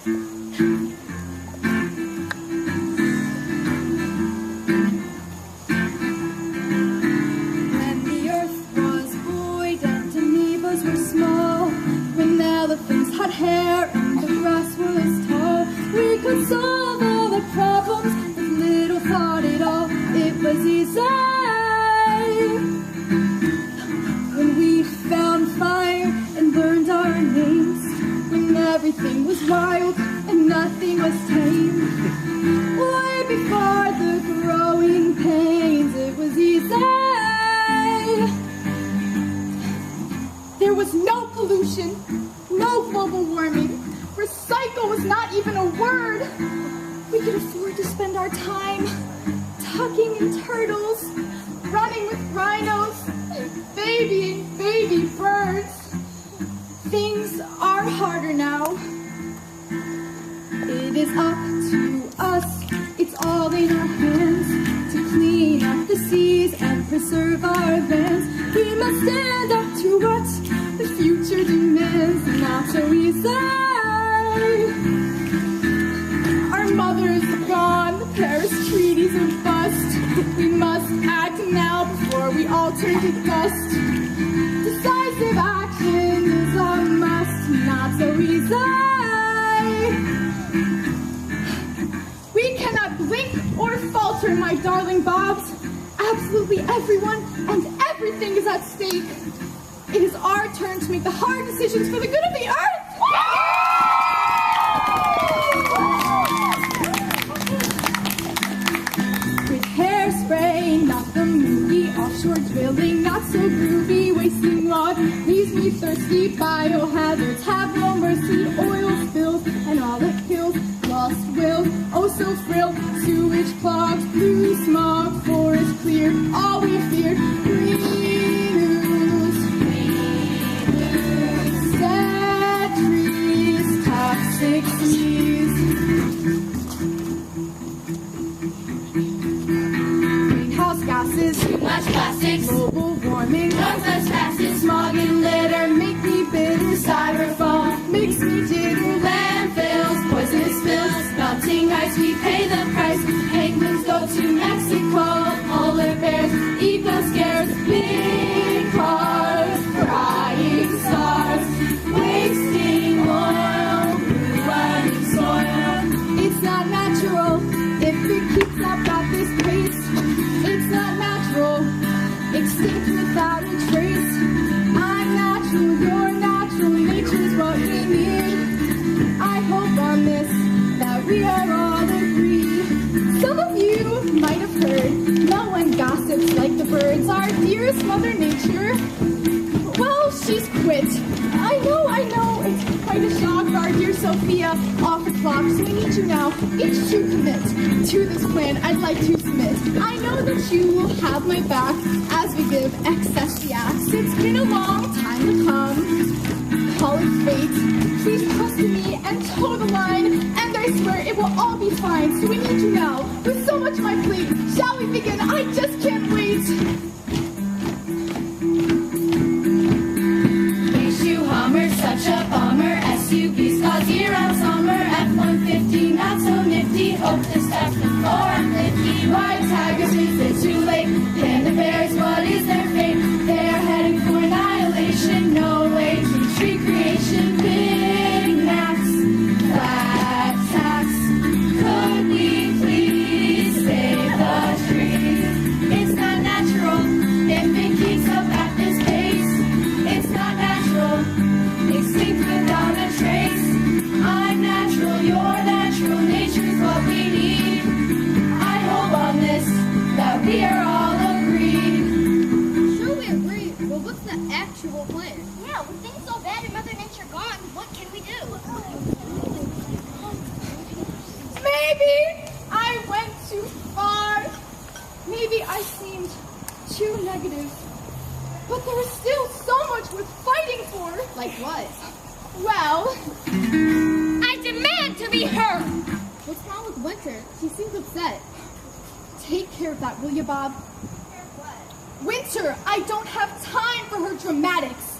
When the earth was void and amoebas were small, when elephants had hair and the grass was tall, we could solve all the problems with little thought at all. It was easy. When we found fire and burned our names, when everything was wild and nothing was tame, way before the growing pains, it was easy. There was no pollution, no global warming. Recycle was not even a word. We could afford to spend our time tucking in turtles, running with rhinos, babying baby birds. Things are harder now. It is up to us, it's all in our hands, to clean up the seas and preserve our lands. We must stand up to what the future demands, not so easy. Our mothers are gone, the Paris treaties are bust. We must act now before we all turn to dust. Decisive action is a must, not so easy. We cannot blink or falter, my darling Bobs. Absolutely everyone and everything is at stake. It is our turn to make the hard decisions for the good of the earth. With hairspray, not the movie, offshore drilling, not so groovy, wasting log, leaves me thirsty, biohazards have no mercy, oil spills and all it kills, lost will, oh so thrilled, sewage clogged, blue smog, forest cleared, all we feared, green news, sad trees, toxic seas. Greenhouse gases, Too much plastics, global warming, north less fastest, smog and litter make me bitter, styrofoam makes me jitter, landfills, poisonous spills, melting ice, we pay the price. Penguins go to Mexico, polar bears, eco scares, big cars, crying stars, wasting oil, ruining soil. It's not natural if it keeps up at this pace. It's not natural, extinct without a trace. I'm natural, you're natural, nature's what we need. I hope on this that we are all agreed. Some of you might have heard, no one gossips like the birds. Our dearest Mother Nature, well, she's quit. I know, it's quite a shock. Our dear Sophia off the clock, so we need you now each to commit to this plan I'd like to submit. I know that you will have my back as we give excess the axe. It's been a long time to come. Call it fate. Please trust in me and toe the line, and I swear it will all be fine. So we need you now, with so much on my plate. Shall we begin? I just can't wait. Issue Hummer, such a bummer. SUVs cause year-round summer. F-150, not so nifty. Hope to step the floor and lifty. White tigers, is it too late? Panda bears, what is their fate? They are heading for annihilation. No way to tree creation. Big Macs, flat tax. Could we please save the trees? It's not natural if it keeps up at this pace. It's not natural, extinct without a trace. I'm natural, you're natural, nature's what we need. I hope on this that we are all agreed. Sure we agree, but what's the actual plan? Yeah, with things so bad and Mother Nature gone, what can we do? Maybe I went too far. Maybe I seemed too negative. But there is still so much worth fighting for. Like what? Well, I demand to be heard! What's wrong with Winter? She seems upset. take care of that, will you, Bob? Winter, I don't have time for her dramatics.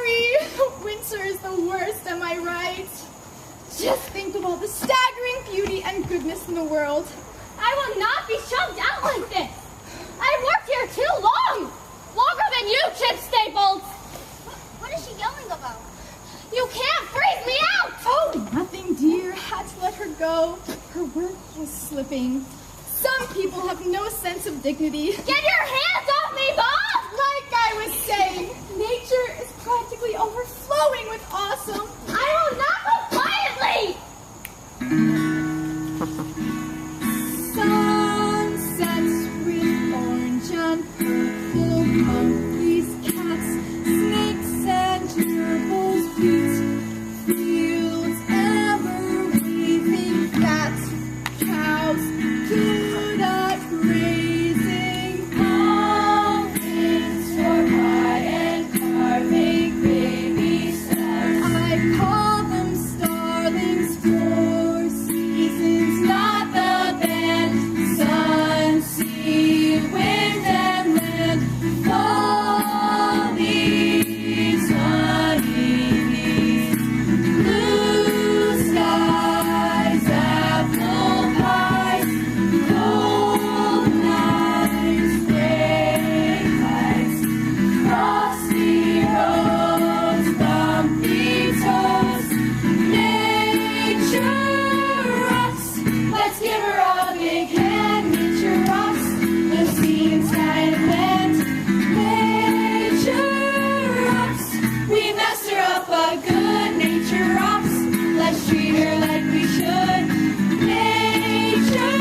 Emory, winter is the worst, am I right? Just think of all the staggering beauty and goodness in the world. I will not be shoved out like this. I've worked here too long. Longer than you, Chip Staples. What is she yelling about? You can't freeze me out. Oh, nothing, dear. Had to let her go. Her work was slipping. Some people have no sense of dignity. Get your hands off me, Bob! Like I was saying, nature is practically overflowing with awesome. I will not go quietly! Sunsets with orange and purple, monkeys, cats, snakes, and gerbils beat. Fields ever waving, fat cows, good at grazing. Pumpkins for pie and carving baby stars. I call them starlings for seasons, not the band. Sun, sea, wind, and land. All these honeybees. Blue skies, apple pies, golden eyes, gray eyes. Frosty roads, bumpy toes. Nature rocks. Let's give her a big hand. Nature rocks. The sea and sky and land. Nature rocks. We messed her up a good. Nature rocks. Let's treat her like we should. Nature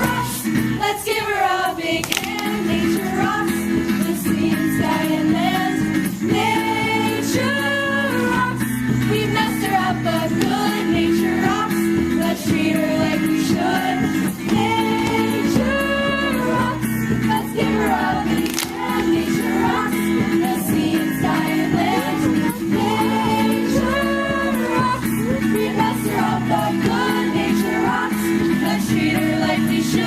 rocks. Let's give her a big hand. Nature rocks. The sea and sky and land. Nature rocks. We messed her up a good. Nature rocks. Let's treat her like we should. Nature rocks. Let's give her a big hand. Nature rocks. The sea and sky and land. Nature rocks. We messed her up a good. Nature rocks. Let's treat her like we should.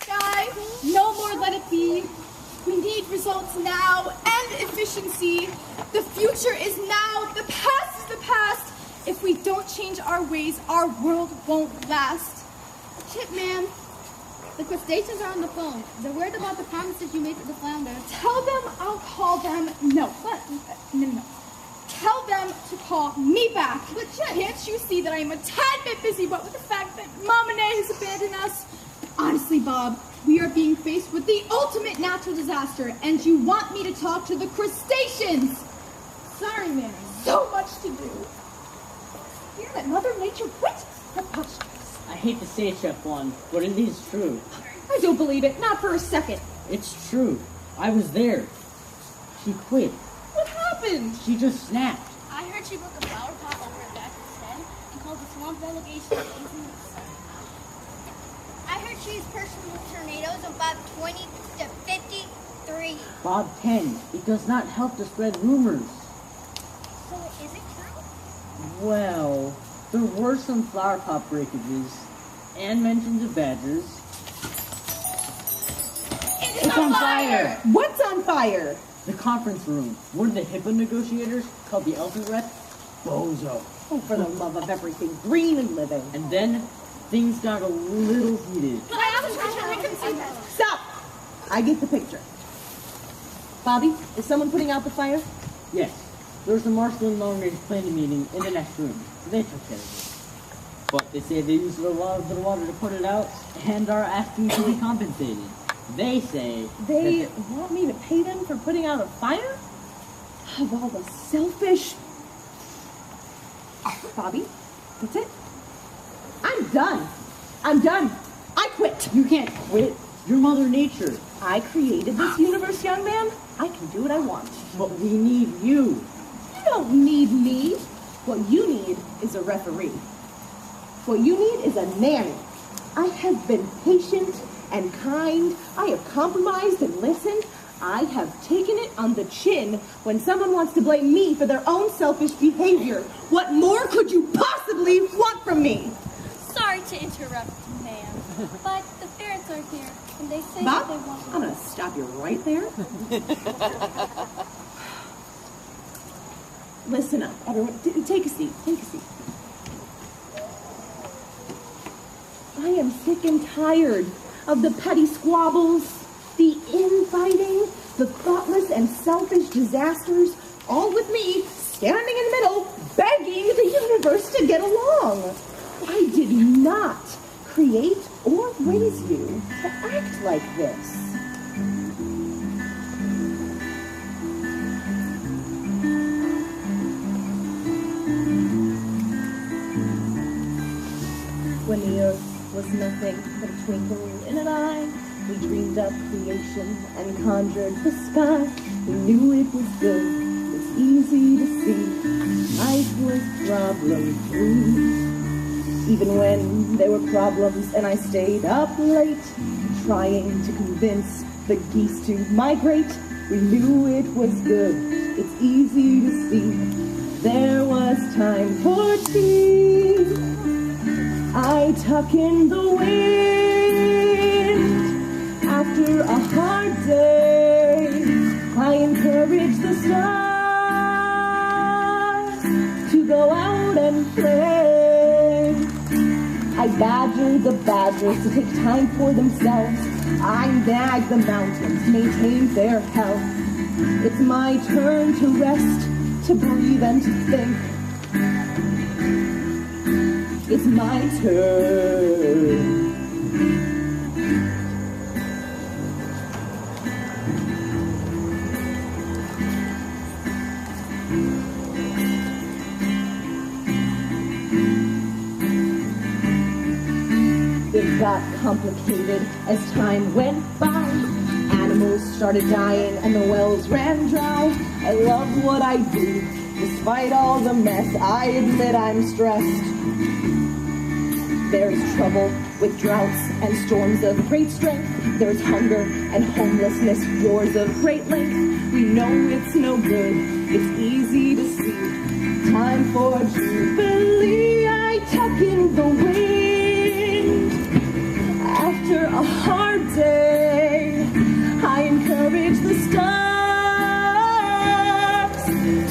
Sky, no more let it be. We need results now and efficiency. The future is now. The past is the past. If we don't change our ways, our world won't last. Chip, man. The crustaceans are on the phone. They're worried about the promises you made to the flounder. Tell them I'll call them. No. Tell them to call me back. But can't you see that I'm a tad bit busy, what with the fact that Mom and A has abandoned us? Honestly, Bob, we are being faced with the ultimate natural disaster, and you want me to talk to the crustaceans. Sorry, man. So much to do. Fear that Mother Nature quit? Preposterous. I hate to say it, Chef One, but it is true. I don't believe it. Not for a second. It's true. I was there. She quit. What happened? She just snapped. I heard she broke a flower pot over her back head and called the swamp delegation lazy. I heard she's personal tornadoes of about 20 to 53. Bob 10. It does not help to spread rumors. So is it true? Well, there were some flower pot breakages and mentions of badgers. It's on fire! What's on fire? The conference room. One of the HIPAA negotiators called the elephant rep Bozo. Oh, for the love of everything green and living. And then things got a little heated. But I have a question. We can see that. Stop! I get the picture. Bobby, is someone putting out the fire? Yes, there was a Marshall and Long Range planning meeting in the next room. They took care of it. But they say they used a lot of the water to put it out and are asking to be compensated. They say They want me to pay them for putting out a fire? Of all the selfish... Bobby, that's it. I'm done. I'm done. I quit. you can't quit. You're Mother Nature. I created this universe, young man. I can do what I want. But we need you. You don't need me. What you need is a referee. What you need is a nanny. I have been patient and kind. I have compromised and listened. I have taken it on the chin when someone wants to blame me for their own selfish behavior. What more could you possibly want from me? Sorry to interrupt, ma'am. am. But the ferrets are here, and they say Bob, that they want I'm gonna stop you right there. Listen up, everyone. Take a seat. Take a seat. I am sick and tired of the petty squabbles, the infighting, the thoughtless and selfish disasters, all with me standing in the middle, begging the universe to get along. I did not create or raise you to act like this. When the earth was nothing but a twinkle in an eye, we dreamed up creation and conjured the sky. We knew it was good, it's easy to see. Life was problem-free. Even when there were problems and I stayed up late, trying to convince the geese to migrate, we knew it was good, it's easy to see. There was time for tea. I tuck in the wind. After a hard day, I encourage the stars to go out and play. I badger the badgers to take time for themselves. I nag the mountains to maintain their health. It's my turn to rest, to breathe and to think. It's my turn. It got complicated as time went by. Animals started dying and the wells ran dry. I love what I do, despite all the mess. I admit I'm stressed. There's trouble with droughts and storms of great strength. There's hunger and homelessness, wars of great length. We know it's no good, it's easy to see. Time for jubilee, I tuck in the wind. After a hard day, I encourage the stars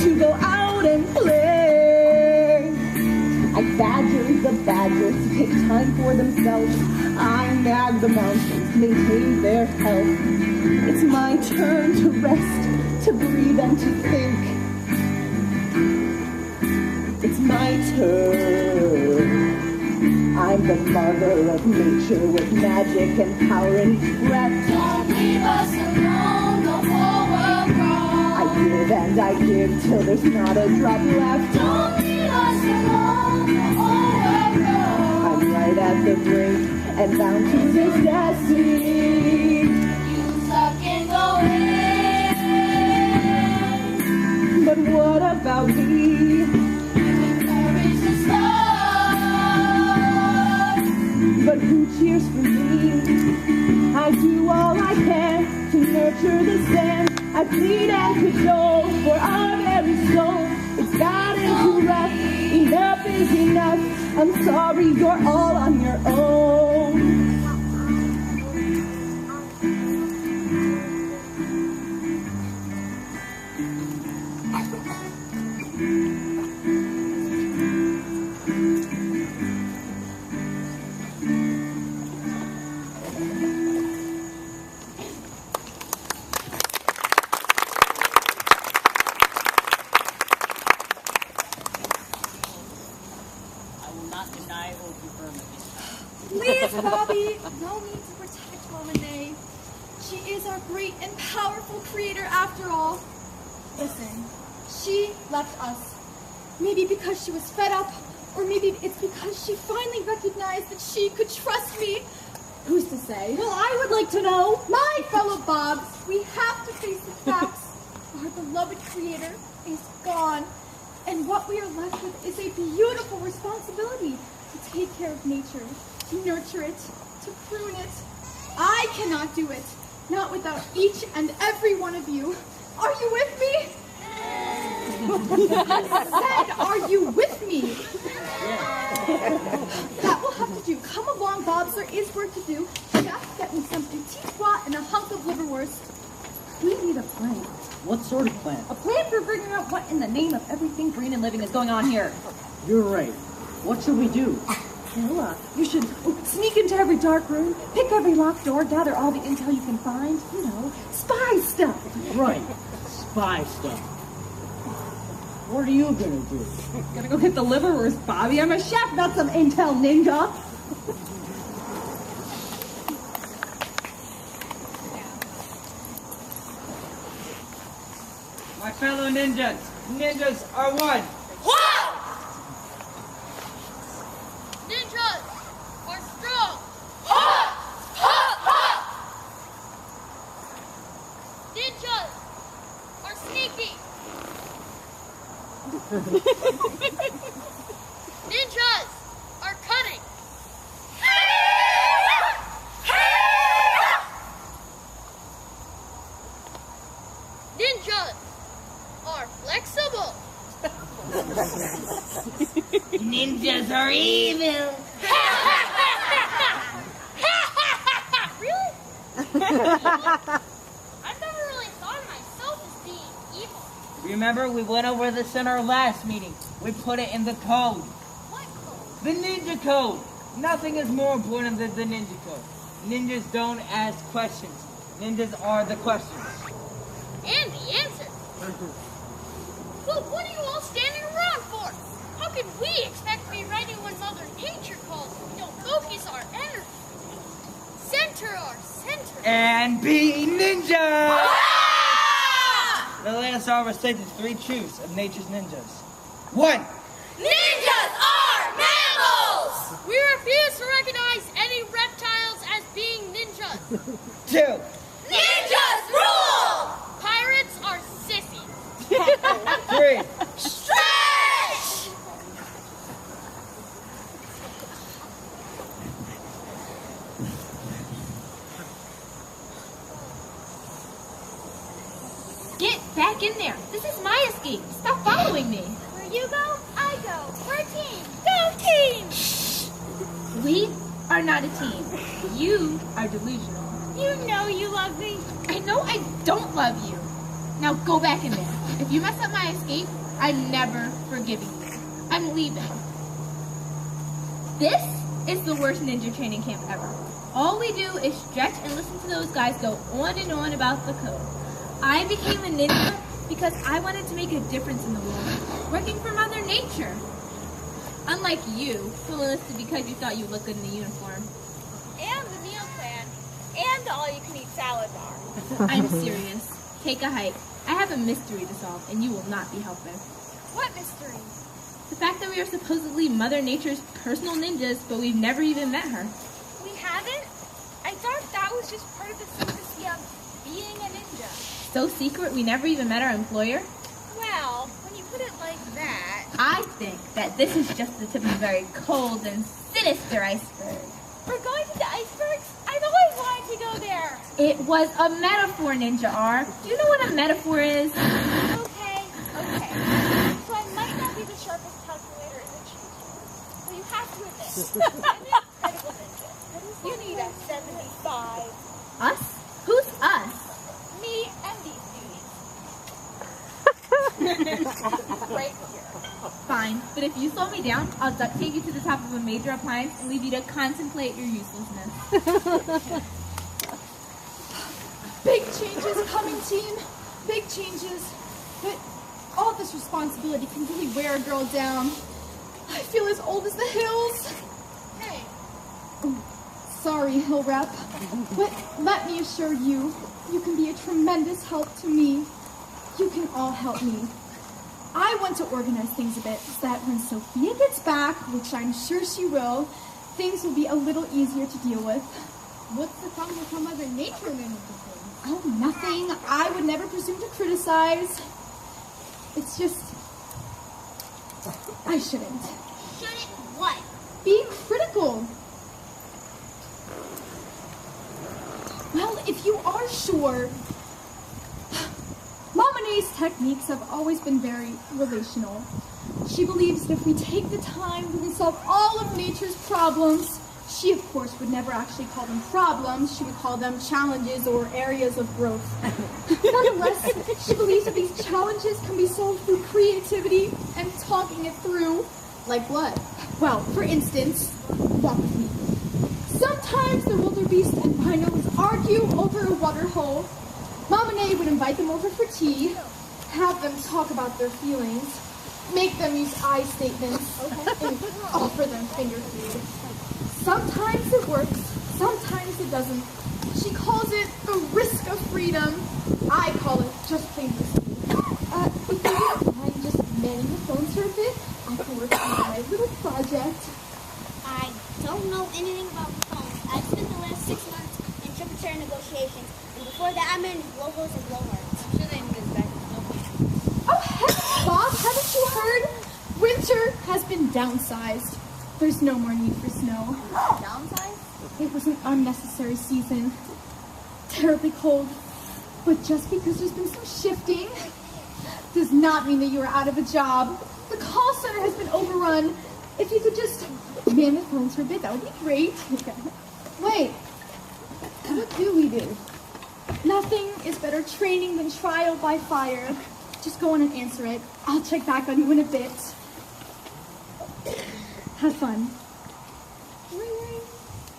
to go out and play. I badger the badgers to take time for themselves. I nag the mountains to maintain their health. It's my turn to rest, to breathe and to think. It's my turn. I'm the mother of nature with magic and power and breath. Don't leave us alone, the whole world grows. I give and I give till there's not a drop left. Don't leave us alone, the whole world grows. I'm right at the brink and bound to this destiny. You suck in the wind. But what about me? Encourage the stars. But who cheers for me? I do all I can to nurture the sand. I plead and cajole for our very soul. It's gotten too rough, enough is enough. I'm sorry, you're all on your own. Please, Bobby, no need to protect Lemonade. She is our great and powerful creator after all. Listen, she left us. Maybe because she was fed up, or maybe it's because she finally recognized that she could trust me. Who's to say? Well, I would like to know. My fellow Bobs, we have to face the facts. Our beloved creator is gone, and what we are left with is a beautiful responsibility to take care of nature, to nurture it, to prune it. I cannot do it, not without each and every one of you. Are you with me? I said, are you with me? That will have to do. Come along, Bob. jobs there is work to do. Chef, get me some petite pois and a hunk of liverwurst. We need a plan. What sort of plan? A plan for figuring out what in the name of everything green and living is going on here. You're right. What should we do? Well, you should sneak into every dark room, pick every locked door, gather all the intel you can find. You know, spy stuff. Right. Spy stuff. What are you gonna do? Gonna go hit the liverwurst, Bobby. I'm a chef, not some intel ninja. My fellow ninjas, ninjas are one. Ninjas are strong. Ninjas are sneaky. Ninjas are cunning. Ninjas are flexible. Ninjas are evil. Really? I've never really thought of myself as being evil. Remember, we went over this in our last meeting. We put it in the code. What code? The ninja code. Nothing is more important than the ninja code. Ninjas don't ask questions. Ninjas are the questions. And the answer. Well, what are you all standing around for? How can we expect to be ready when Mother Nature calls? We don't focus our energy. Center our center. And be ninjas! Now let us all recite the 3 truths of nature's ninjas. 1. Ninjas are mammals! We refuse to recognize any reptiles as being ninjas. 2. Ninjas rule! Pirates are sissies. 3. Stretch! Get back in there. This is my escape. Stop following me. Where you go, I go. We're a team. Go team! We are not a team. You are delusional. You know you love me. I know I don't love you. Now go back in there. If you mess up my escape, I'm never forgiving you. I'm leaving. This is the worst ninja training camp ever. All we do is stretch and listen to those guys go on and on about the code. I became a ninja because I wanted to make a difference in the world, working for Mother Nature. Unlike you, who enlisted because you thought you looked good in the uniform. And the meal plan. And the all-you-can-eat salad bar. I'm serious. Take a hike. I have a mystery to solve, and you will not be helped with. What mystery? The fact that we are supposedly Mother Nature's personal ninjas, but we've never even met her. We haven't? I thought that was just part of the secrecy of being a ninja. So secret we never even met our employer? Well, when you put it like that... I think that this is just the tip of a very cold and sinister iceberg. We're going to the icebergs? I've always wanted to go there. It was a metaphor, Ninja R. Do you know what a metaphor is? Okay. So I might not be the sharpest calculator in the tree. Well, you have to admit, I'm an incredible ninja. You need a 75. Us? Who's us? Me and these duties. Right here. Fine, but if you slow me down, I'll duct tape you to the top of a major appliance and leave you to contemplate your uselessness. Big changes coming, team. Big changes. But all this responsibility can really wear a girl down. I feel as old as the hills. Hey. Sorry, Hill Rep. But let me assure you, you can be a tremendous help to me. You can all help me. I want to organize things a bit so that when Sophia gets back, which I'm sure she will, things will be a little easier to deal with. What's the problem with how Mother Nature manages things? Oh, nothing. I would never presume to criticize. It's just... I shouldn't. Shouldn't what? Be critical. Well, if you are sure... Mominet's techniques have always been very relational. She believes that if we take the time, we can solve all of nature's problems. She, of course, would never actually call them problems. She would call them challenges or areas of growth. Nonetheless, she believes that these challenges can be solved through creativity and talking it through. Like what? Well, for instance, walk with me. Sometimes the wildebeest and rhinos argue over a water hole. Mom and A would invite them over for tea, have them talk about their feelings, make them use I statements, and offer them finger food. Sometimes it works, sometimes it doesn't. She calls it the risk of freedom. I call it just plain risky. If you don't mind just manning the phones for a bit, I can work on my little project. I don't know anything about phones. I've spent the last 6 months in tributary negotiations, and before that I managed blowholes and blowhards. I'm sure they need this back. Oh, heck, Bob, haven't you heard? Winter has been downsized. There's no more need for snow. Downside? It was an unnecessary season. Terribly cold. But just because there's been some shifting does not mean that you are out of a job. The call center has been overrun. If you could just man the phones for a bit, that would be great. Wait, what do we do? Nothing is better training than trial by fire. Just go on and answer it. I'll check back on you in a bit. Have fun. Ring, ring.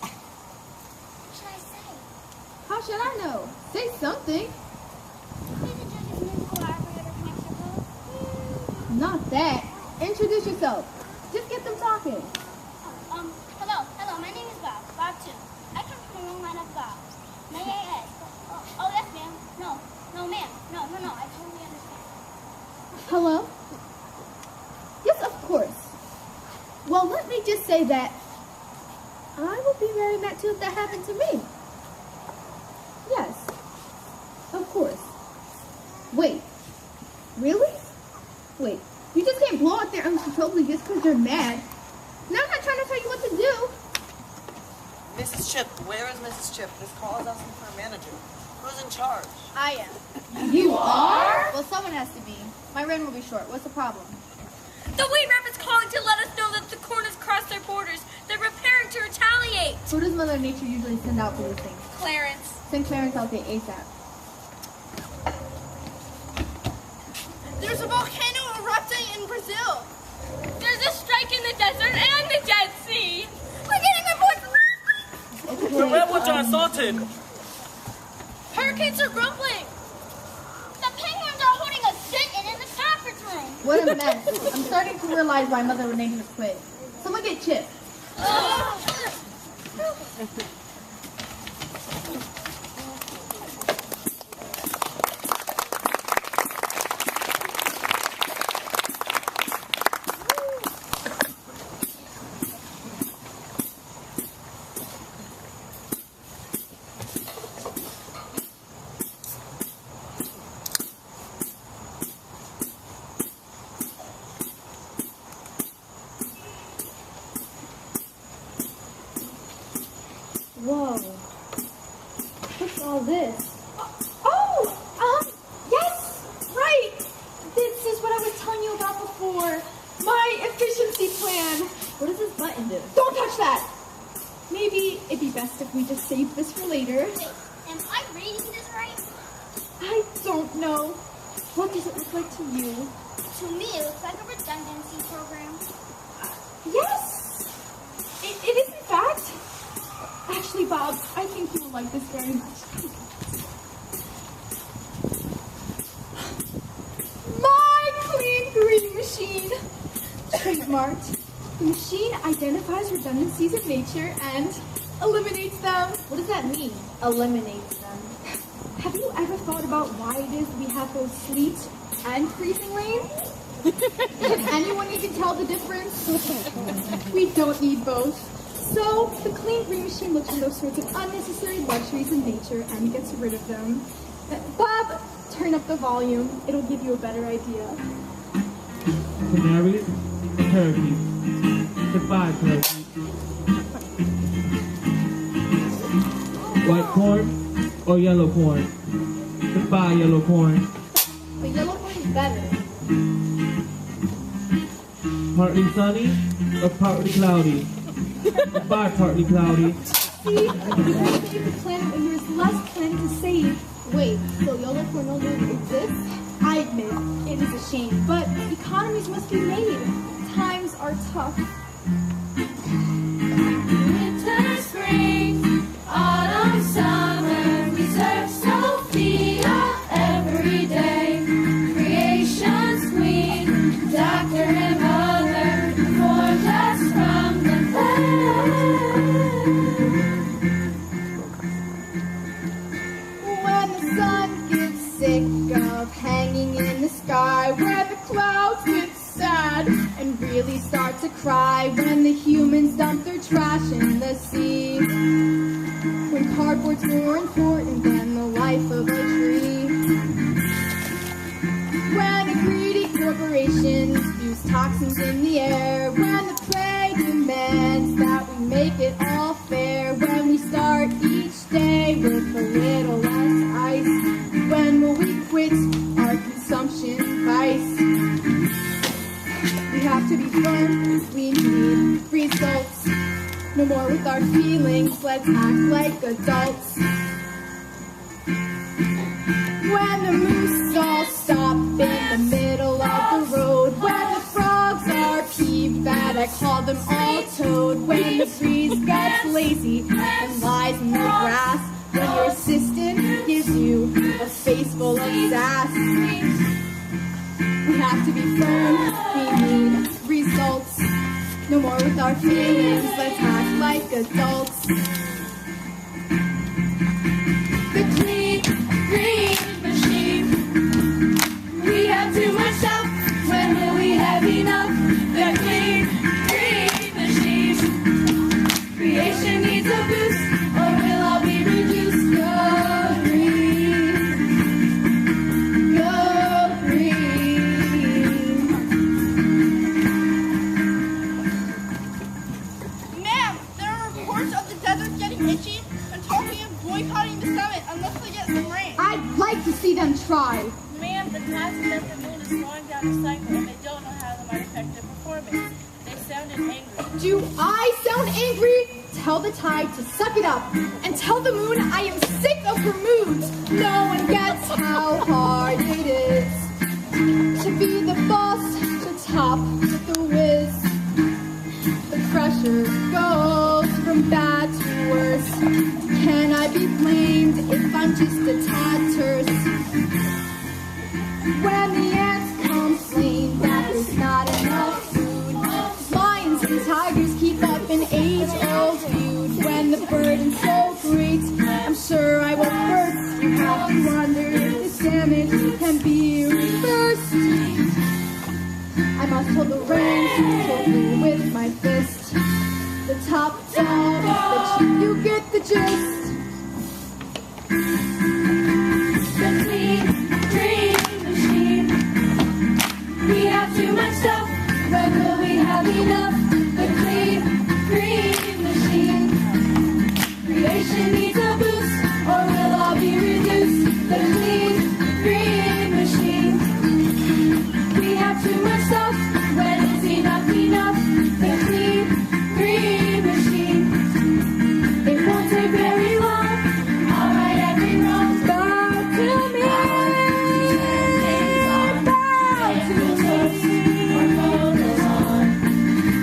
What should I say? How should I know? Say something. Say the judge's musical operator connects your phone? Not that. Introduce yourself. Just get them talking. Hello, my name is Bob. Bob 2. I come from a long line of Bobs. May I ask? Oh, yes, ma'am. No, ma'am. No, I totally understand. Hello? Yes, of course. Well, let me just say that I would be very mad too if that happened to me. Yes, of course. Wait, really? Wait, you just can't blow out there uncontrollably just because you're mad. Now I'm not trying to tell you what to do. Mrs. Chip, where is Mrs. Chip? This call is asking for a manager. Who's in charge? I am. You are? Well, someone has to be. My reign will be short. What's the problem? The Wheat Rabbit's calling to let us know that the corn has crossed their borders. They're preparing to retaliate. Who does Mother Nature usually send out for these things? Clarence. Send Clarence out there ASAP. There's a volcano erupting in Brazil. There's a strike in the desert and the Dead Sea. We're getting reports. The redwoods are assaulted. Hurricanes are grumbling. The penguins are holding a sit-in in the conference room. What a mess. I'm starting to realize why Mother Nature quit. Someone get Chip. Whoa. What's all this? Yes! Right! This is what I was telling you about before. My efficiency plan. What does this button do? Don't touch that! Maybe it'd be best if we just save this for later. Wait, am I reading this right? I don't know. What does it look like to you? To me, it looks like a redundancy program. Yes! It is in fact. Actually, Bob, I think you will like this very much. My clean green machine! Trademarked. The machine identifies redundancies of nature and eliminates them. What does that mean? Eliminates them. Have you ever thought about why it is we have both sleet and freezing rain? Can anyone even tell the difference? We don't need both. So, the clean green machine looks for those sorts of unnecessary luxuries in nature and gets rid of them. Bob, turn up the volume. It'll give you a better idea. Canaries, turkeys. Goodbye, turkey. White corn or yellow corn? Goodbye, yellow corn. The yellow corn is better. Partly sunny or partly cloudy? Goodbye, partly cloudy. See, you gotta save the planet when there's less planet to save. Wait, so YOLO for no moon exists? I admit, it is a shame, but economies must be made. Times are tough. Winter, spring, autumn, summer, we serve Sophia every day. Creation's queen, doctor and mother, formed us from the When the sun gets sick of hanging in the sky, where the clouds get sad and really start to cry, when the humans dump their trash in the sea, when cardboard's more important than the life of a tree, when a greedy corporation spews toxins in the air, when the prey demands that we make it all fair, when we start each day with a little less ice, when will we quit our consumption vice? We have to be firm, we need results. No more with our feelings, let's act like adults. When the moose all stop in the middle of the road, when the frogs are peeved that I call them all toad, when the breeze gets lazy and lies in the grass, when your assistant gives you a face full of sass. We have to be firm, we need results. No more with our feelings, let's act like adults. The clean, green machine. We have too much stuff, when will we have enough? The clean, green machine. Creation needs a boost, or we'll all be reduced. Go green, go green. Ma'am, there are reports of the desert getting itchy and talking of boycotting the summit unless they get some rain. I'd like to see them try. Ma'am, the clouds that the moon is slowing down the cycle and they don't know how that might affect their performance. They sounded angry. Do I sound angry? Tell the tide to suck it up, and tell the moon I am sick of her moods. No one gets how hard it is to be the boss, to top the whiz. The pressure goes from bad to worse. Can I be blamed if I'm just a tad terse? When the ants complain that there's not enough food, lions and tigers keep up an age-old feud. When the burden's so great, I'm sure I will burst. You have to wonder if this damage can be reversed. I must hold the reins tightly with my fist. The top down, but you get the gist. The clean, green machine. We have too much stuff, when will we have enough? The clean, green machine. Creation needs a boost, or we'll all be reduced. The clean, green machine. We have too much stuff, when is enough enough? The clean, green machine. It won't take very long. All right, everyone, bow to me. Bow to me. Our road is on.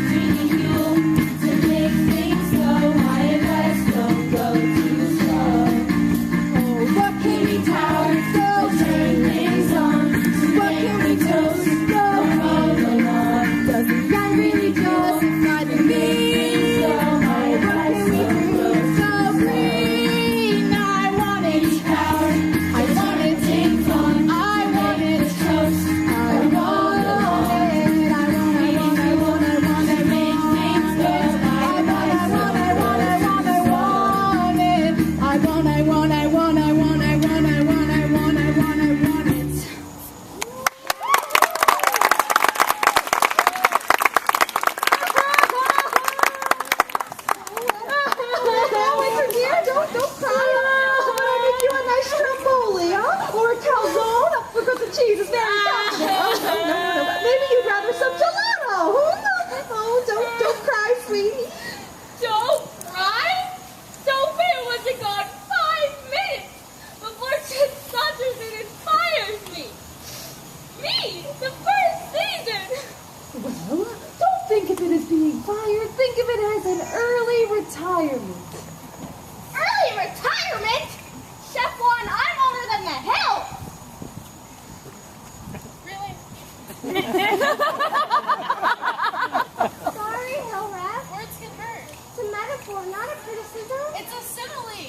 We need fuel to make things go. My advice, don't go too fire, think of it as an early retirement. Early retirement? Chef Juan, I'm older than the hill. Really? Sorry, Hill Rat. Words can hurt. It's a metaphor, not a criticism. It's a simile.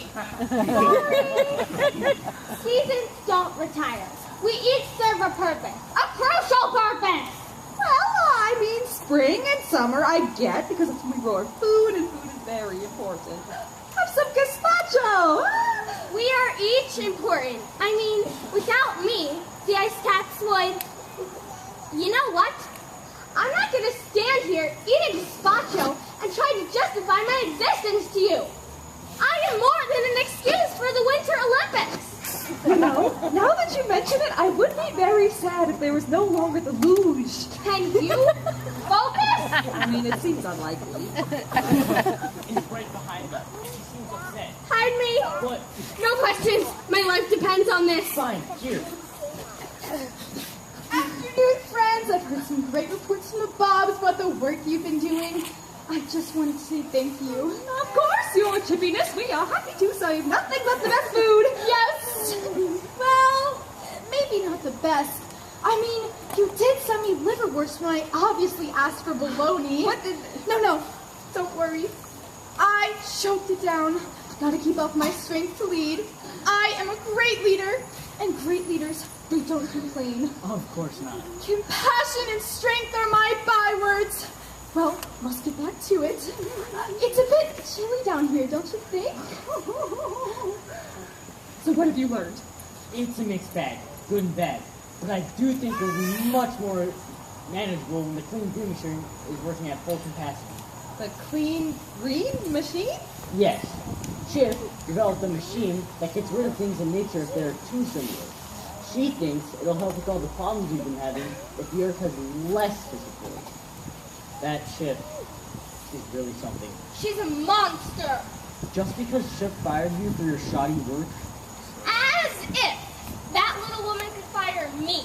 Sorry. Seasons don't retire. We each serve a purpose. A crucial purpose. Well, I mean, spring and summer I get because it's when we grow our food, and food is very important. Have some gazpacho. We are each important. I mean, without me, the ice caps would... You know what? I'm not going to stand here eating gazpacho and try to justify my existence to you. I am more than an excuse for the Winter Olympics. You know, now that you mention it, I would be very sad if there was no longer the luge. Can you focus? I mean, it seems unlikely. He's right behind us. He seems upset. Hide me. What? No questions. My life depends on this. Fine, here. Afternoon, friends. I've heard some great reports from the Bobs about the work you've been doing. I just wanted to say thank you. Of course, your chippiness. We are happy to, so you've nothing but the best food. Yes. Well, maybe not the best. I mean, you did send me liverwurst when I obviously asked for bologna. What did... No, don't worry. I choked it down. Gotta keep up my strength to lead. I am a great leader, and great leaders, they don't complain. Of course not. Compassion and strength are my bywords. Well, must get back to it. It's a bit chilly down here, don't you think? So what have you learned? It's a mixed bag, good and bad. But I do think it'll be much more manageable when the clean green machine is working at full capacity. The clean green machine? Yes. Chip developed a machine that gets rid of things in nature if they're too similar. She thinks it'll help with all the problems we've been having if the Earth has less to support. That Chip is really something. She's a monster. Just because Chip fired you for your shoddy work? As if that little woman could fire me,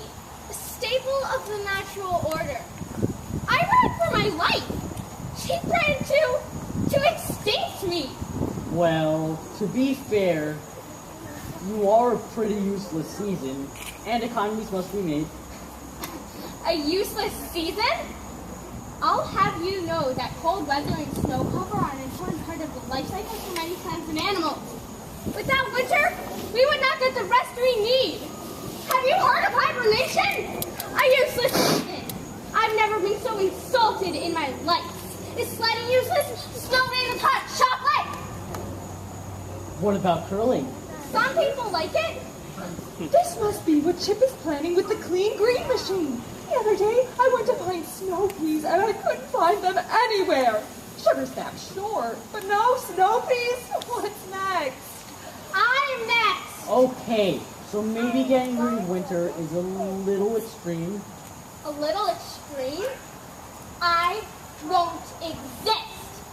a staple of the natural order. I ran for my life. She tried to extinct me. Well, to be fair, you are a pretty useless season, and economies must be made. A useless season? I'll have you know that cold weather and snow cover are an important part of the life cycle for many plants and animals. Without winter, we would not get the rest we need. Have you heard of hibernation? A useless season. I've never been so insulted in my life. Is sledding useless? Snowman is hot chocolate. What about curling? Some people like it. This must be what Chip is planning with the clean green machine. The other day, I went to find snow peas, and I couldn't find them anywhere. Sugar snap, sure, but no snow peas? What's next? I'm next. Okay, so maybe getting rid of winter is a little extreme. A little extreme? I won't exist.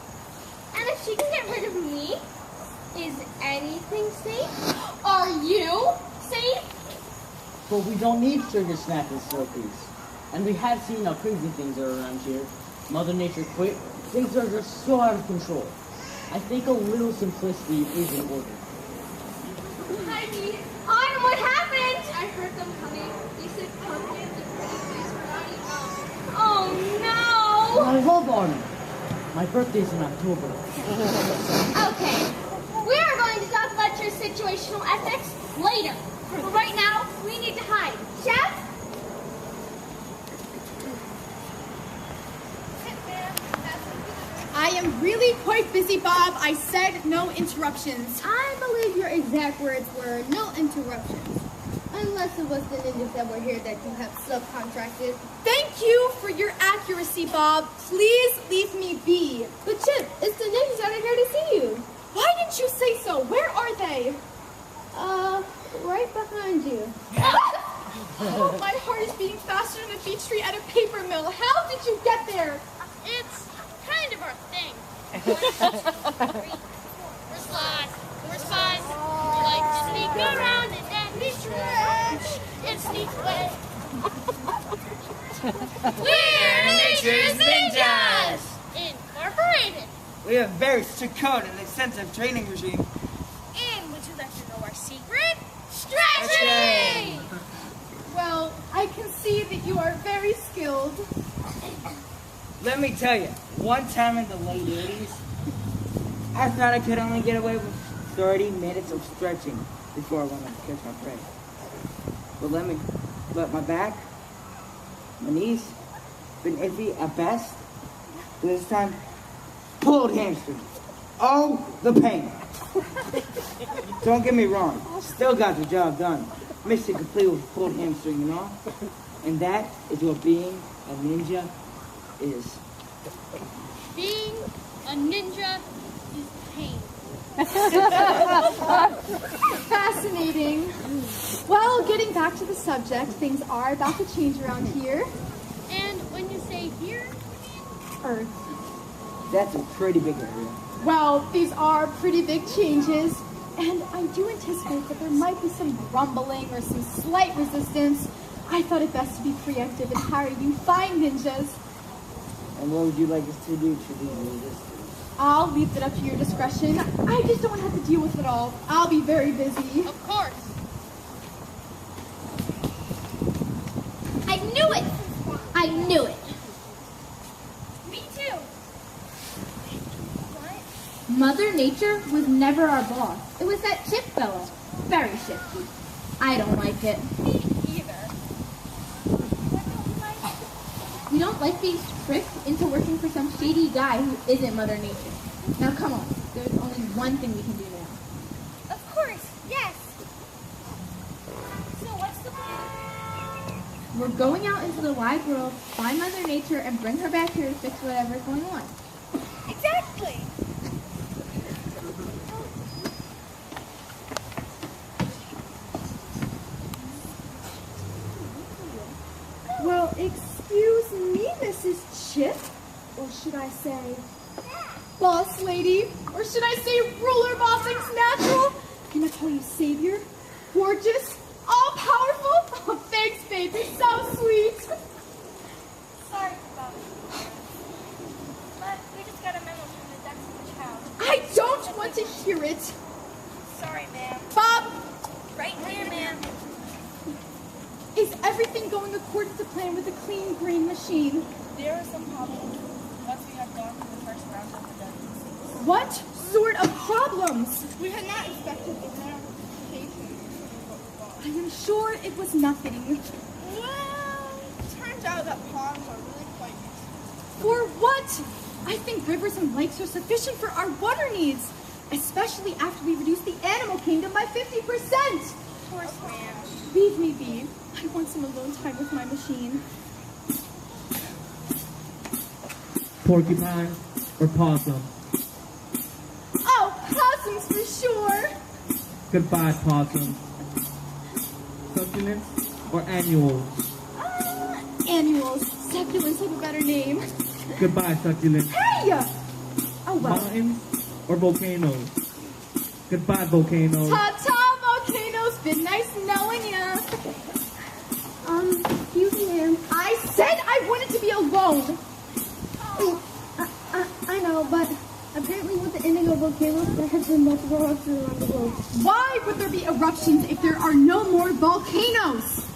And if she can get rid of me, is anything safe? Are you safe? But we don't need sugar snap and snow peas. And we have seen how crazy things are around here. Mother Nature quit. Things are just so out of control. I think a little simplicity is in order. Heidi, Autumn, what happened? I heard them coming. They said pumpkins and pretty face were not enough. Oh no! I love autumn. My birthday's in October. Okay, we are going to talk about your situational ethics later. But right now, we need to hide. Chef? I am really quite busy, Bob. I said no interruptions. I believe your exact words were no interruptions. Unless it was the ninjas that were here that you have subcontracted. Thank you for your accuracy, Bob. Please leave me be. But Chip, it's the ninjas that are here to see you. Why didn't you say so? Where are they? Right behind you. Oh, my heart is beating faster than a beech tree at a paper mill. How did you get there? It's kind of our thing. We're spies. We like to sneak around and then we stretch and sneak away. We're nature's ninjas! In We have a very strict code and extensive training regime. And would you like to know our secret? Stretching! Well, I can see that you are very skilled. Let me tell you, one time in the late 80s, I thought I could only get away with 30 minutes of stretching before I went to catch my prey. But my back, my knees, been iffy at best. And this time, pulled hamstring. Oh, the pain. Don't get me wrong, still got the job done. Mission complete with pulled hamstring and all. And that is what being a ninja is. Being a ninja is pain. Fascinating. Well, getting back to the subject, things are about to change around here. And when you say here, Earth. That's a pretty big area. Well, these are pretty big changes, and I do anticipate that there might be some grumbling or some slight resistance. I thought it best to be preemptive and hire you fine ninjas. And what would you like us to do to be resistance? I'll leave it up to your discretion. I just don't want to have to deal with it all. I'll be very busy. of course. I knew it! I knew it! Me too. Mother Nature was never our boss. It was that Chip fella. Very shifty. I don't like it. Me either. We don't like being tricked into working for some shady guy who isn't Mother Nature. Now come on, there's only one thing we can do now. Of course, yes. So what's the plan? We're going out into the wide world, find Mother Nature, and bring her back here to fix whatever's going on. Exactly. Well, excuse me, Mrs. Chip. Or should I say, boss lady? Or should I say ruler of all things natural? Can I call you savior? Gorgeous? All-powerful? Oh, thanks, babe. You're so sweet. Sorry about it. But we just got a memo from the Dexter's house. I don't want to hear it. Sorry, ma'am. Bob, Right here, ma'am. is everything going according to plan with the clean green machine? There are some problems once we have gone through the first round of redundancies. What sort of problems? We had not expected the ramifications. I am sure it was nothing. Well, it turns out that ponds are really quite useful. For what? I think rivers and lakes are sufficient for our water needs, especially after we reduce the animal kingdom by 50%. Of course, ma'am. Leave me be. I want some alone time with my machine. Porcupine or possum? Oh, possums for sure. Goodbye, possum. Succulents or annuals? Annuals. Succulents have a better name. Goodbye, succulents. Hey! Oh, well. Mountains or volcanoes? Goodbye, volcanoes. Ta-ta, volcanoes. Been nice knowing ya. Excuse me, ma'am. I said I wanted to be alone. I know, but apparently with the ending of volcanoes, there has been multiple eruptions around the globe. Why would there be eruptions if there are no more volcanoes?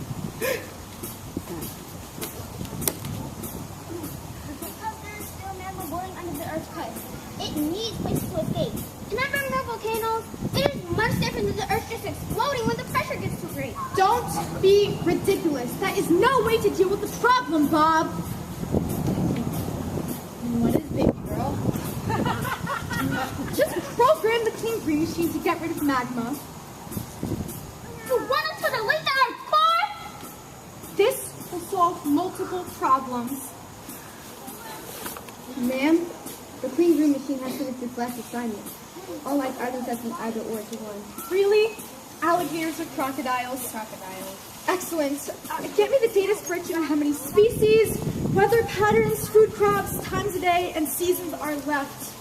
Because there's still magma boiling under the Earth's crust. It needs places to escape. And I've been more volcanoes. It is much different than the Earth just exploding when the pressure gets too great. Don't be ridiculous. That is no way to deal with the problem, Bob. What is baby girl? Just program the clean green machine to get rid of magma. You want us to delete the Earth core? This will solve multiple problems. Ma'am, the clean green machine has finished its last assignment. All life items have been either or to one. Really? Alligators or crocodiles? Crocodiles. Excellent. Get me the data spreadsheet on how many species, weather patterns, food crops, times a day, and seasons are left.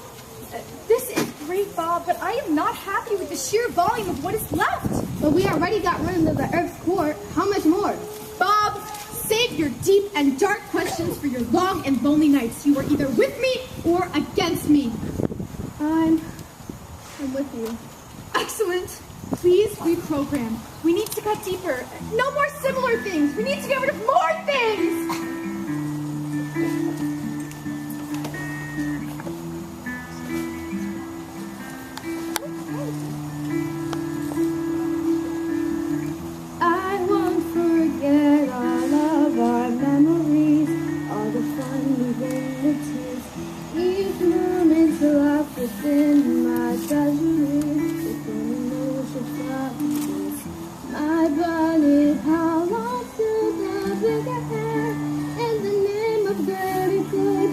This is great, Bob, but I am not happy with the sheer volume of what is left. But we already got rid of the Earth's core. How much more? Bob, save your deep and dark questions for your long and lonely nights. You are either with me or against me. I'm with you. Excellent. Please reprogram. We need to cut deeper. No more similar things. We need to get rid of more things. I won't forget all of our memories, all the fun we've been the tears. Each moment locked within my treasury, within an ocean flowers. My body, how long till the bigger hair, in the name of very good,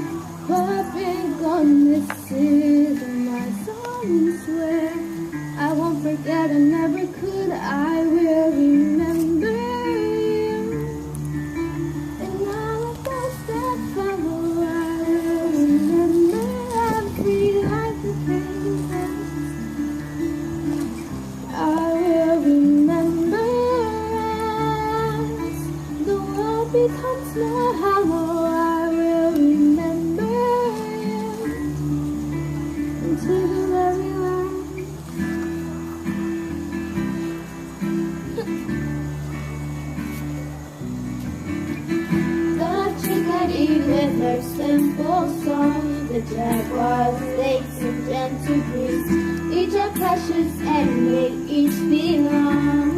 perfect gone, this is my song, swear. I won't forget, I never could, I will remember you. And all of those that follow, I will remember. I'm free like the paper. I will remember as the world becomes more hollow. I will remember you until the very last. The chickadee with her simple song, the jaguar's lakes and gentle breeze, each are precious and they each belong.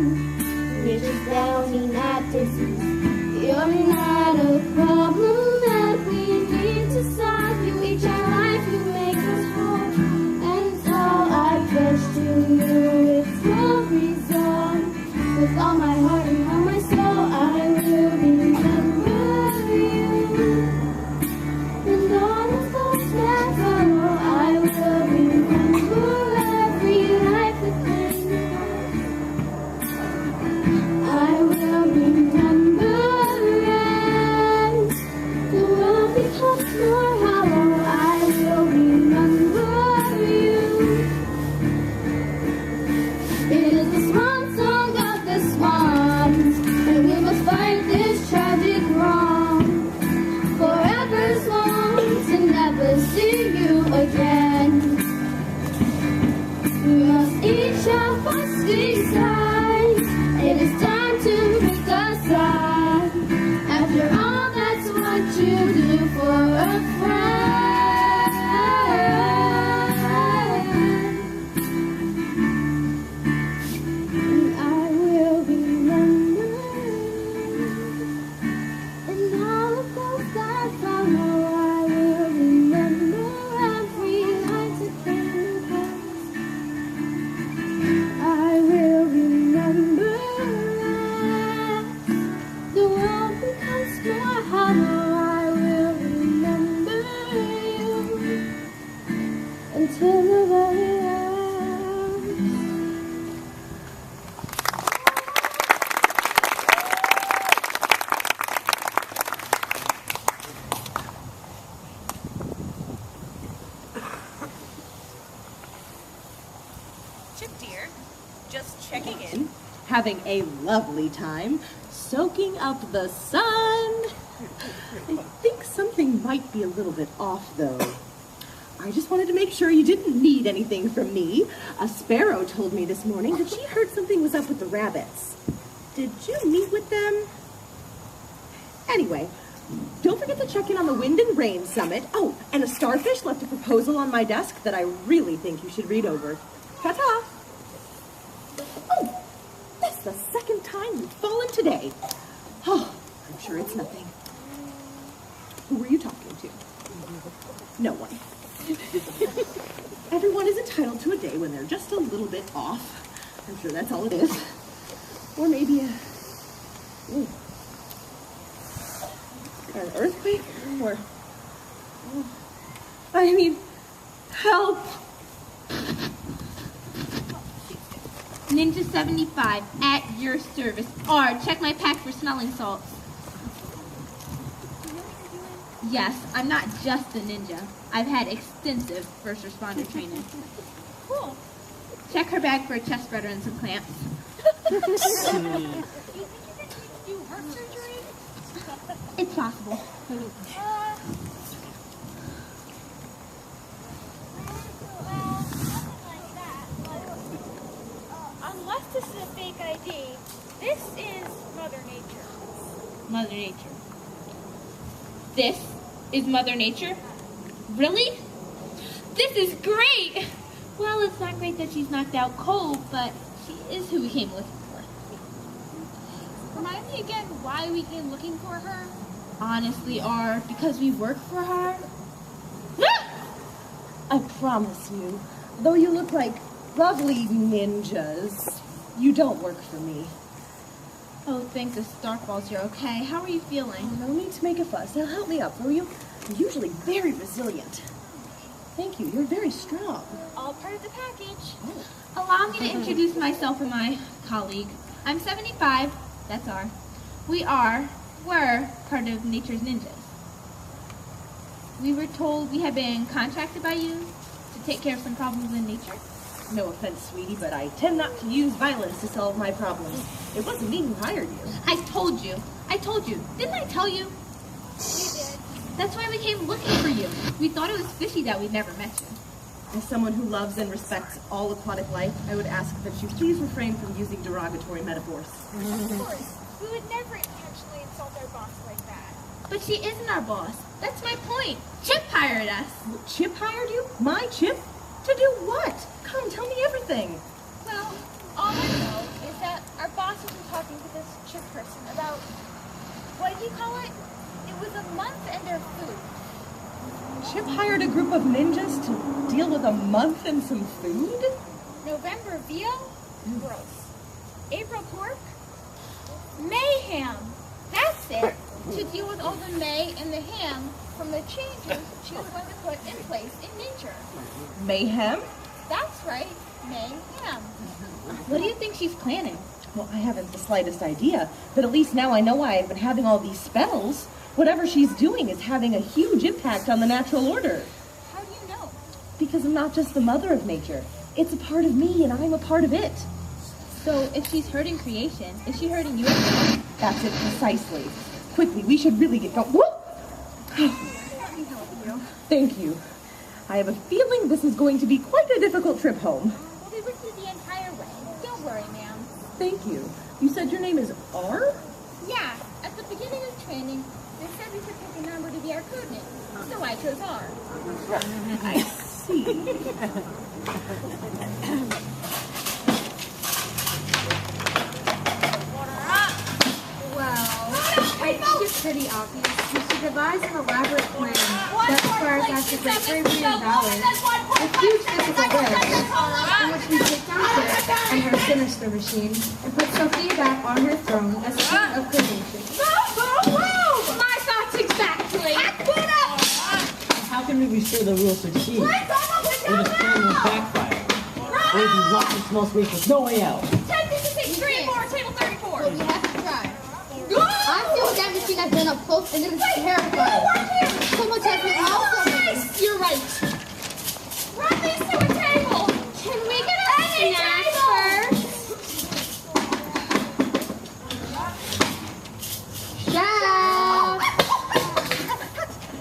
Nature's bounty, not disease. You're not a problem that we need to solve. You each are life, you make us whole. And all I pledge to you is full resolve. With all my heart and all my soul, I will remember you. And all of those that follow, I will remember every life that came. I will remember as the world becomes more hollow. I will remember you. It is the swan song of the swans, and we must fight this tragic wrong. Forever's long to never see you again. We must each have our sweet side. It is time to pick a side. After all, that's what you do for a friend. And I will remember. And all of those that follow, I will remember every night that came past. I will remember as the world becomes more hollow. I will remember you until the very last. Chip dear, just checking in, having a lovely time, soaking up the sun. I think something might be a little bit off, though. I just wanted to make sure you didn't need anything from me. A sparrow told me this morning that she heard something was up with the rabbits. Did you meet with them? Anyway, don't forget to check in on the Wind and Rain Summit. Oh, and a starfish left a proposal on my desk that I really think you should read over. Ta-ta! Oh, that's the second time you've fallen today. Oh, I'm sure it's nothing. Who were you talking to? No one. Everyone is entitled to a day when they're just a little bit off. I'm sure that's all it is. Or maybe an earthquake, or I mean, help. Ninja 75 at your service. R, check my pack for smelling salts. Yes, I'm not just a ninja. I've had extensive first responder training. Cool. Check her bag for a chest spreader and some clamps. You heart surgery? It's possible. Indeed. This is Mother Nature. Mother Nature. This is Mother Nature? Really? This is great! Well, it's not great that she's knocked out cold, but she is who we came looking for. Remind me again why we came looking for her? Honestly, or because we work for her? I promise you, though you look like lovely ninjas, you don't work for me. Oh, thank the Starkballs you're okay. How are you feeling? No need to make a fuss. Now help me up, will you? I'm usually very resilient. Thank you. You're very strong. All part of the package. Allow me to introduce myself and my colleague. I'm 75. That's R. We're part of Nature's Ninjas. We were told we had been contracted by you to take care of some problems in nature. No offense, sweetie, but I tend not to use violence to solve my problems. It wasn't me who hired you. I told you. Didn't I tell you? You did. That's why we came looking for you. We thought it was fishy that we'd never met you. As someone who loves and respects all aquatic life, I would ask that you please refrain from using derogatory metaphors. Of course. We would never intentionally insult our boss like that. But she isn't our boss. That's my point. Chip hired us. Chip hired you? My Chip? To do what? Come, tell me everything. Well, all I know is that our boss has been talking to this chip person about, what did you call it? It was a month and their food. Chip hired a group of ninjas to deal with a month and some food? November veal? Gross. April pork? Mayhem. That's it. To deal with all the may and the ham from the changes she was going to put in place in nature. Mayhem? That's right. Mayhem. What do you think she's planning? Well, I haven't the slightest idea, but at least now I know why I've been having all these spells. Whatever she's doing is having a huge impact on the natural order. How do you know? Because I'm not just the mother of nature. It's a part of me, and I'm a part of it. So if she's hurting creation, is she hurting you? That's it precisely. Quickly, we should really get going. Let me help you. Thank you. I have a feeling this is going to be quite a difficult trip home. We'll be with you the entire way. Don't worry, ma'am. Thank you. You said your name is R? Yeah, at the beginning of training, they said we should pick a number to be our code name. So I chose R. I see. I think it's pretty obvious. We should devise an elaborate plan that requires us to break bravery and valor, a huge physical lift, in which we take down Chip and her sinister machine, and put Sophia back on her throne as queen of creation. My thoughts exactly. How can we be sure the rule succeeds? Or the plan will backfire? Or if you walk in small space with no way out? 10, 56, 3, 4, table 34. But we have to try. I feel that machine has been up close and it is terrifying. So much has been also. You're right. Run these to a table. Can we get a snack first? Chef!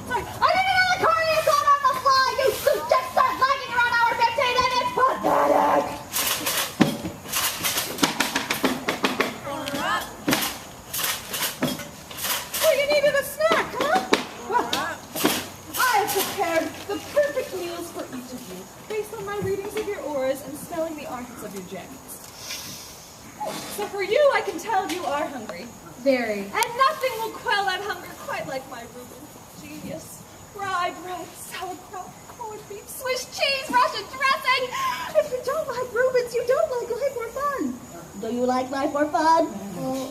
I didn't know the carny is on the fly. You just start lagging around hour 15 and it's pathetic. Well, you needed a snack, huh? Well, I have prepared the perfect meals for each of you, based on my readings of your auras and smelling the armpits of your jackets. So for you, I can tell you are hungry. Very. And nothing will quell that hunger quite like my Reuben genius. Rye bread, sauerkraut, corned beef, Swiss cheese, Russian dressing. If you don't like Reubens, you don't like life or fun. Do you like life or fun?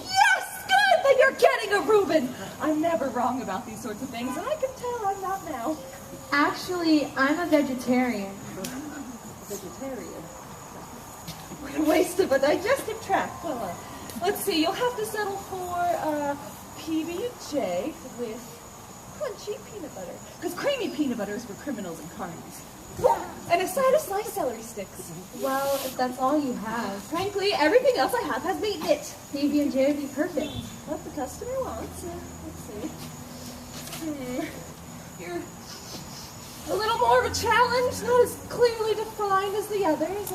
Yes, good, then you're getting a Reuben. I'm never wrong about these sorts of things, and I can tell I'm not now. Actually, I'm a vegetarian. Vegetarian. What a waste of a digestive tract. Well, let's see, you'll have to settle for PB&J with crunchy peanut butter. Because creamy peanut butter is for criminals and carnies. And a side of sliced celery sticks. Well, if that's all you have. Frankly, everything else I have has meat in it. PB&J would be perfect. What the customer wants. Let's see. You're a little more of a challenge, not as clearly defined as the others.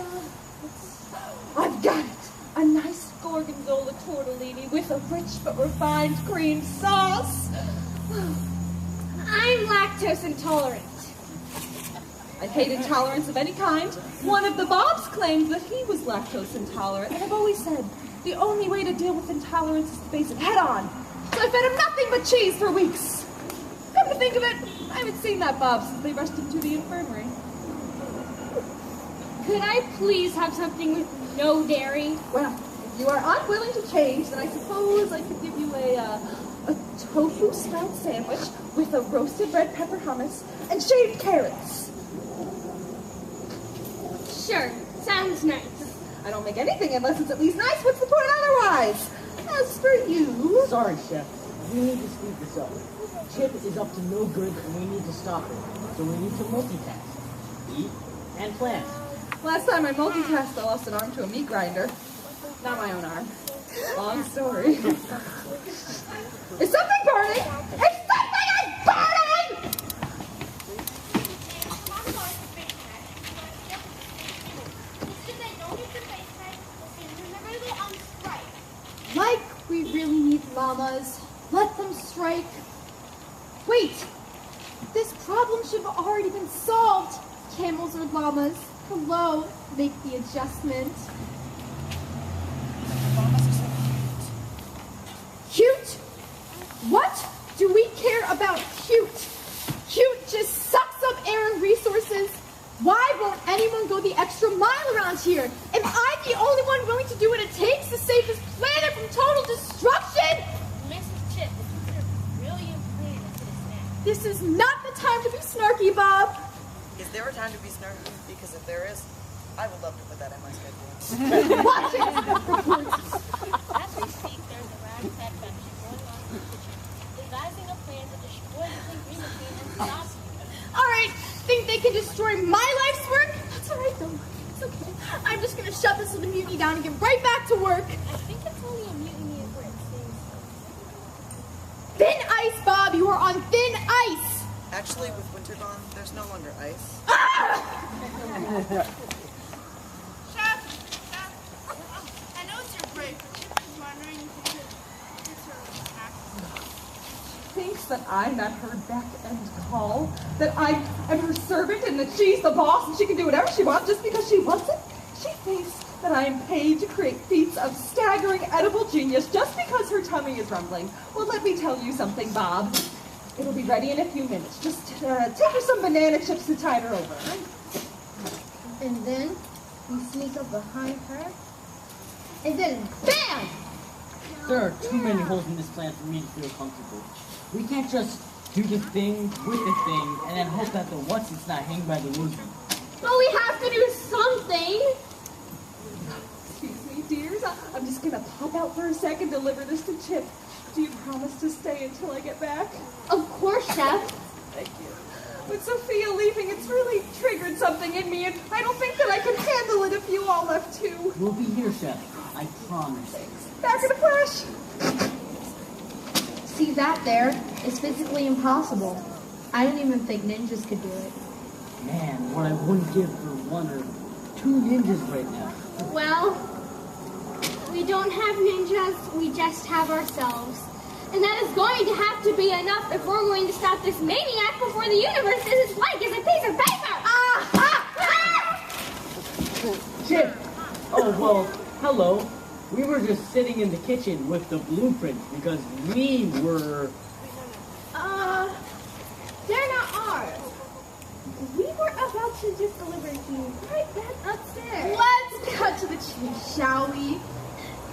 I've got it. A nice gorgonzola tortellini with a rich but refined cream sauce. I'm lactose intolerant. I hate intolerance of any kind. One of the Bobs claimed that he was lactose intolerant, and I've always said the only way to deal with intolerance is to face it head on. So I fed him nothing but cheese for weeks. Come to think of it, I haven't seen that Bob since they rushed him to the infirmary. Could I please have something with no dairy? Well, if you are unwilling to change, then I suppose I could give you a tofu sprout sandwich with a roasted red pepper hummus and shaved carrots. Sure, sounds nice. I don't make anything unless it's at least nice. What's the point otherwise? As for you... Sorry, Chef. We need to speed this up. Chip is up to no good and we need to stop her. So we need to multitask. Eat and plan. Last time I multitasked, I lost an arm to a meat grinder. Not my own arm. Long story. Is something burning? Is something burning? Like we really need llamas. Let them strike. Wait! This problem should have already been solved. Camels or llamas. Hello, make the adjustment. Cute? What do we care about cute? Cute just sucks up air and resources. Why won't anyone go the extra mile around here? Am I the only one willing to do what it takes to save this planet from total destruction? Mrs. Chip, this is a brilliant plan to this man. This is not the time to be snarky, Bob. Is there a time to be snarky? Because if there is, I would love to put that in my schedule. Watch it! As we speak, there's a ragtag factory going on in the kitchen, devising a plan to destroy the clean green machine and stop you. All right, think they can destroy my life's work? That's all right, though. It's okay. I'm just gonna shut this little mutiny down and get right back to work. I think it's only a mutiny where it stays. Thin ice, Bob. You are on thin ice. Actually, with winter gone, there's no longer ice. Chef, I know it's your break, but Chip is wondering if you could get her back. Thinks that I'm at her beck and call, that I am her servant and that she's the boss and she can do whatever she wants just because she wants it. She thinks that I am paid to create feats of staggering edible genius just because her tummy is rumbling. Well, let me tell you something, Bob. It'll be ready in a few minutes. Just take her some banana chips to tide her over. And then we sneak up behind her, and then BAM! There are too many holes in this plan for me to feel comfortable. We can't just do the thing with the thing and then hope that the what's it's not hanging by the roof. But we have to do something. Excuse me, dears. I'm just gonna pop out for a second, deliver this to Chip. Do you promise to stay until I get back? Of course, Chef. Thank you. With Sophia leaving, it's really triggered something in me, and I don't think that I can handle it if you all left too. We'll be here, Chef. I promise. Back in a flash. See, that there is physically impossible. I don't even think ninjas could do it. Man, what I wouldn't give for one or two ninjas right now. Well, we don't have ninjas, we just have ourselves. And that is going to have to be enough if we're going to stop this maniac before the universe is as white as a piece of paper! Chip! Oh, well, hello. We were just sitting in the kitchen with the blueprints because we were... They're not ours. We were about to just deliver to you right back upstairs. Let's cut to the chase, shall we?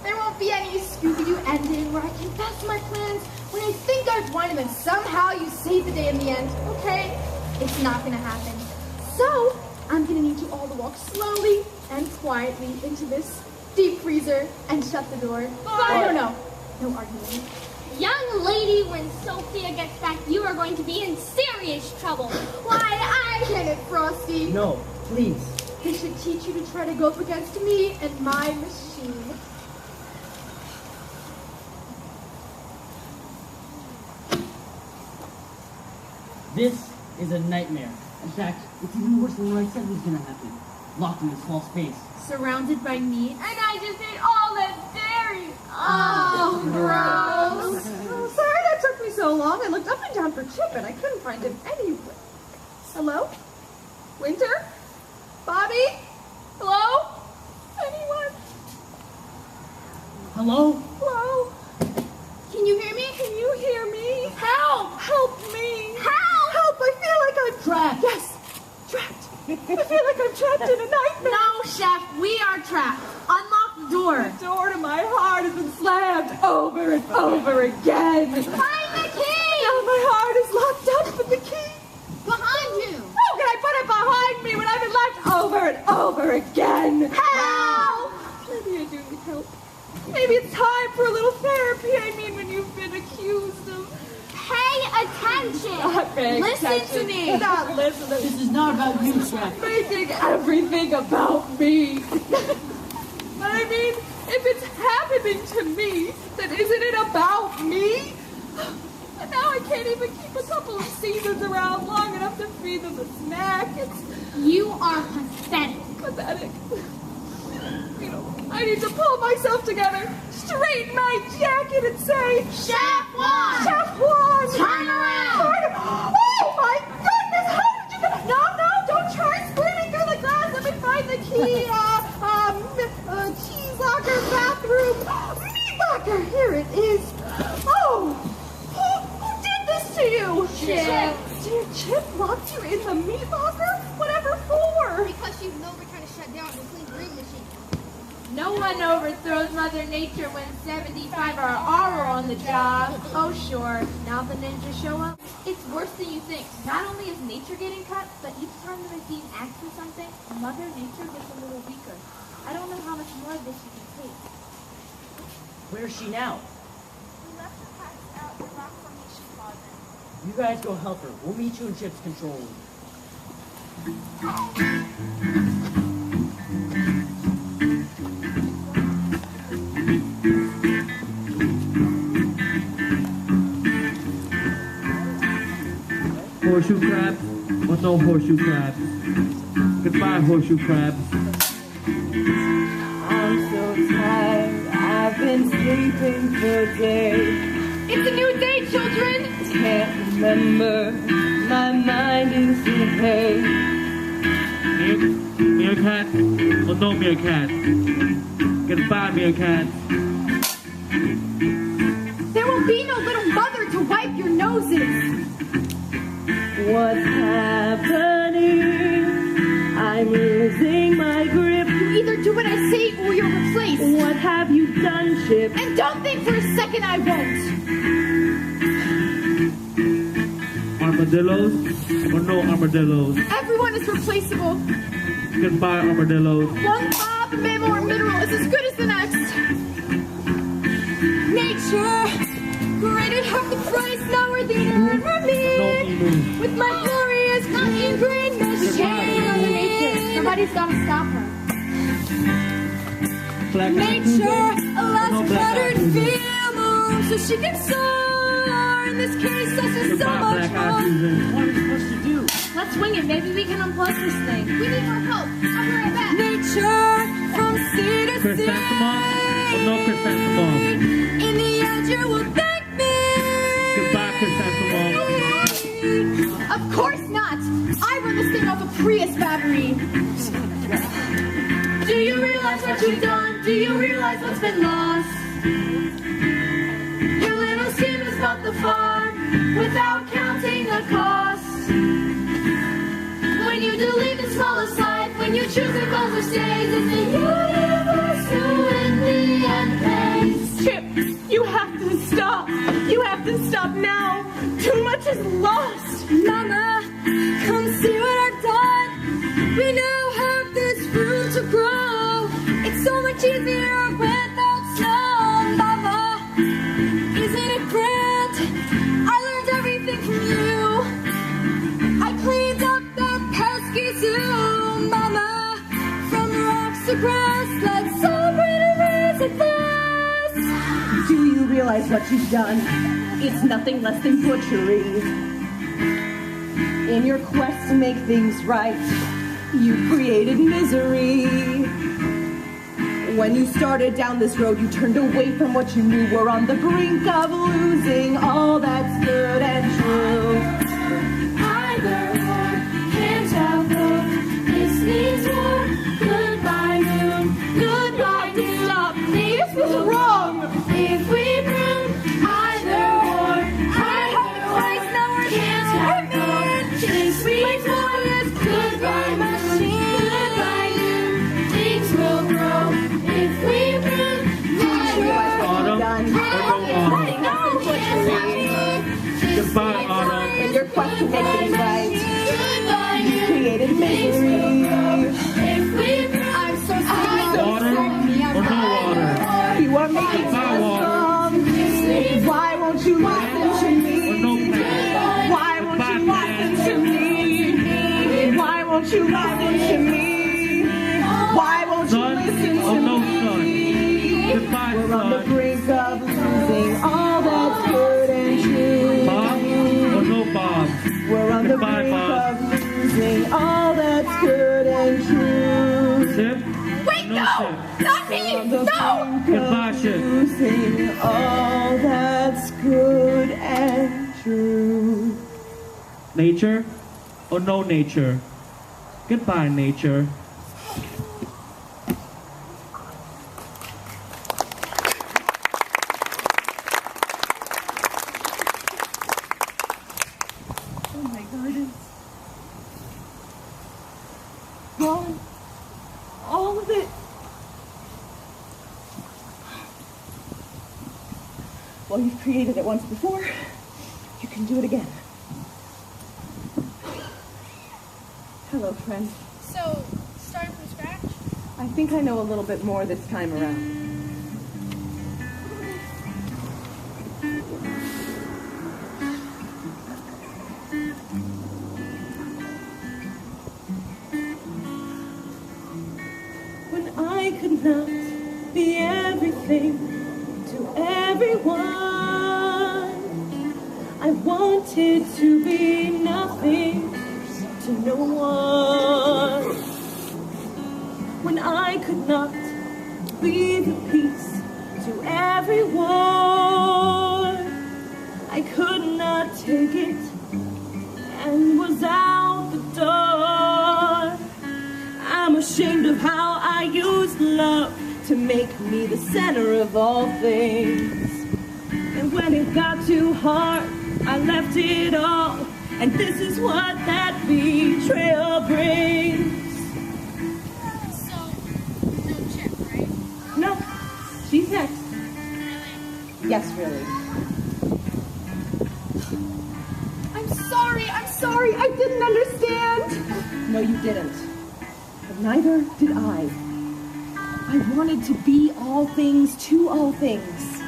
There won't be any Scooby-Doo ending where I confess my plans when I think I've won and then somehow you save the day in the end, okay? It's not gonna happen. So, I'm gonna need you all to walk slowly and quietly into this deep freezer and shut the door. No arguing. Young lady, when Sophia gets back, you are going to be in serious trouble. Why, I get it, Frosty. No, please. They should teach you to try to go up against me and my machine. This is a nightmare. In fact, it's even worse than what I said was gonna happen. Locked in a small space. Surrounded by meat. And I just ate all the dairy! Oh, gross. Oh, sorry that took me so long. I looked up and down for Chip and I couldn't find him anywhere. Hello? Winter? Bobby? Hello? Anyone? Hello? Hello? Can you hear me? Can you hear me? Help! Help me! Help! Help! I feel like I'm Trapped. Yes, trapped. I feel like I'm trapped in a nightmare. No, Chef, we are trapped. Unlock the door. The door to my heart has been slammed over and over again. Find the key! Now my heart is locked up with the key. Behind you. How can I put it behind me when I've been left over and over again? Help! Maybe I do need help. Maybe it's time for a little therapy. I mean, when you've been accused of... Pay attention. Not paying Listen attention. to me. Not listening. This is not about you, Chef. Making everything about me. I mean, if it's happening to me, then isn't it about me? And now I can't even keep a couple of seasons around long enough to feed them a snack. It's You are pathetic. pathetic. You know, I need to pull myself together, straighten my jacket and say, Chef Juan! Chef Juan! Turn around! Oh my goodness, how did you get... No, don't try screaming through the glass. Let me find the key. Cheese locker, bathroom, meat locker. Here it is. Oh, who did this to you? Chip. Dear Chip locked you in the meat locker? Whatever for? Because you know we're trying to shut down the clean green machine. No one overthrows Mother Nature when 75 are on the job. Oh, sure. Now the ninjas show up. It's worse than you think. Not only is nature getting cut, but each time the machine acts for something, Mother Nature gets a little weaker. I don't know how much more of this she can take. Where's she now? We left her passed out in the rock formation closet. You guys go help her. We'll meet you in Chip's control room. Horseshoe crabs or no horseshoe crabs? Goodbye, horseshoe crabs. I'm so tired. I've been sleeping for days. It's a new day, children! Can't remember. My mind is in a haze. Meerkat or no meerkat? Goodbye, meerkat. There will be no little mother to wipe your noses. What's happening? I'm losing my grip. You either do what I say or you're replaced. What have you done, Chip? And don't think for a second I won't. Armadillos or no armadillos? Everyone is replaceable. Goodbye, armadillos. One bob, mammal, or mineral is as good as the next. Nature, granted half the price, now we're the earn No me. emu. With my glorious ingrained machine. Somebody's gotta stop her. Black Nature No allows black pattern eye. film so she can soar. In this case, that's just so Goodbye, much black eye more. Susan. What are we supposed to do? Let's wing it. Maybe we can unplug this thing. We need more help. I'll be right back. Nature from sea to Chrysanthemum or no sea. chrysanthemum? In the end, you will thank me. Goodbye, chrysanthemum. Of course not. I run this thing off a Prius battery. Do you realize what you've done? Do you realize what's been lost? Your little scheme has bought the farm without counting the cost. When you delete the smallest life, when you choose the goals or stays, it's the universe who in the end pays. Chip, you have to stop. You have to stop now. Too much is lost. Mama, come see what I've done. We now have this room to grow. It's so much easier without snow. Mama, isn't it grand? I learned everything from you. I cleaned up that pesky zoo. Mama, from rocks to grass, let's celebrate and raise a glass. Do you realize what you've done? It's nothing less than butchery. In your quest to make things right, you created misery. When you started down this road, you turned away from what you knew. We're on the brink of losing all that's good and true. Either or, can't have both. This means war. Goodbye moon. Goodbye noon. Stop! This was wrong! If we prove either or, can't have both. This means war. Goodbye machine. Goodbye noon. Things will grow. If we prove Autumn or no autumn? Goodbye, Autumn. In your quest to make things right, you created misery. I'm so sorry. Water or no water? You are making Goodbye, water. strong. Why won't you listen to me? Or no pain? Why won't you listen to me? Why won't you listen to me? Why won't you Sun listen or to no me? sun? Goodbye, We're on the sun. brink of losing all that's good and true. Bob or no Bob? We're on the Goodbye, brink Bob. of losing all that's good and true. Sip? Wait, No no! sip. Not me! No! Goodbye, Sip. Losing all that's good and true. Nature or no nature? Goodbye, nature. Oh my gardens. Gone. All of it. Well, you've created it once before. You can do it again. Hello, friend. So, starting from scratch? I think I know a little bit more this time around. When I could not be everything to everyone, I wanted to be nothing to no one. When I could not be the peace to everyone, I could not take it and was out the door. I'm ashamed of how I used love to make me the center of all things. And when it got too hard, I left it all. And this is what that betrayal brings. So, no Chip, right? No, she's next. Yes, really. I'm sorry, I didn't understand. No, you didn't. But neither did I. I wanted to be all things to all things.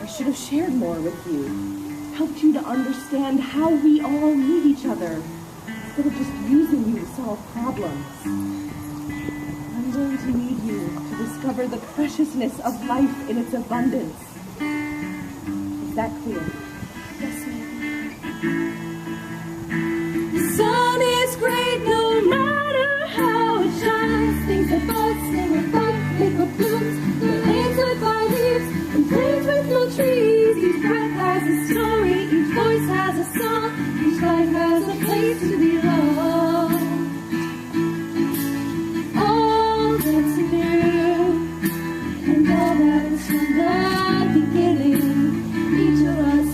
I should have shared more with you. Helped you to understand how we all need each other, instead of just using you to solve problems. I'm going to need you to discover the preciousness of life in its abundance. Is that clear? Yes, ma'am. The sun is great no matter how it shines. Things that buzz, sing with bud, liquid blooms, the lands with our leaves, and plains with no trees. Each breath has a story, each voice has a song, each life has a place to belong. All that's new, and all that is from the beginning. Each of us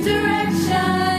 direction.